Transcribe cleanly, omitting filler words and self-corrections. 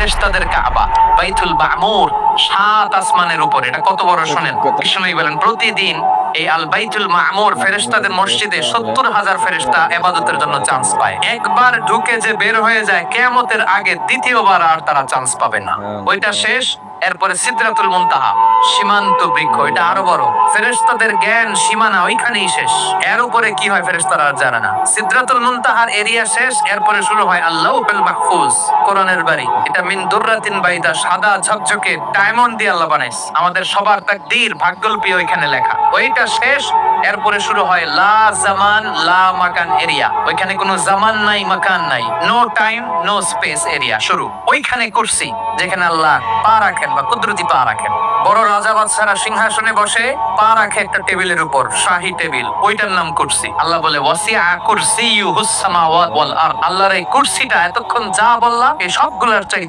ফেরেশতাদের কাবা বাইতুল মামুর 7 আসমানের উপরে। এটা কত বড় শুনেন। বিষ্ণুই বলেন প্রতিদিন এই আল বাইতুল মামুর ফেরেশতাদের মসজিদে 70,000 ফেরেশতা ইবাদতের জন্য চান্স পায়। একবার ঢুকে যে বের হয়ে যায় কিয়ামতের আগে দ্বিতীয়বার আর তারা চান্স পাবে না। ওইটা শেষ। এরপরে সিদরাতুল মুনতাহা সীমান্ত বৃক্ষ, এটা আরো বড়। ফেরেশতাদের জ্ঞান সীমানা ওইখানেই শেষ। এর উপরে কি হয় ফেরেশতারা আর জানে না। সিদরাতুল মুনতাহার এরিয়া শেষ, এরপরে শুরু হয় আল্লাহুল মাহফুজ, কোরআনের বাড়ি। এটা মিন দুররাতিন বাইদা, সাদা ঝকঝকে ডায়মন্ড দিয়ে আল্লাহ বানাইছে। আমাদের সবার তাকদীর ভাগ্যলিপি ওইখানে লেখা। ওইটা শেষ, এরপরে শুরু হয় লা জামান লা মাকান এরিয়া। ওইখানে কোনো জামান নাই, মাকান নাই, no time no space area শুরু। ওইখানে কুরসি, যেখানে আল্লাহ পা রাখেন বা কুদরতি পা রাখেন। বড় রাজা বাদশারা সিংহাসনে বসে পা রাখে একটা টেবিলের উপর, শাহী টেবিল, ওইটার নাম কুরসি। আল্লাহ বলে ওয়াসিআ কুরসিয়ুহুস সামাওয়াত ওয়াল আরদ। আল্লাহর এই কুরসিটা এতক্ষণ যা বললাম এই সবগুলোর চাইতে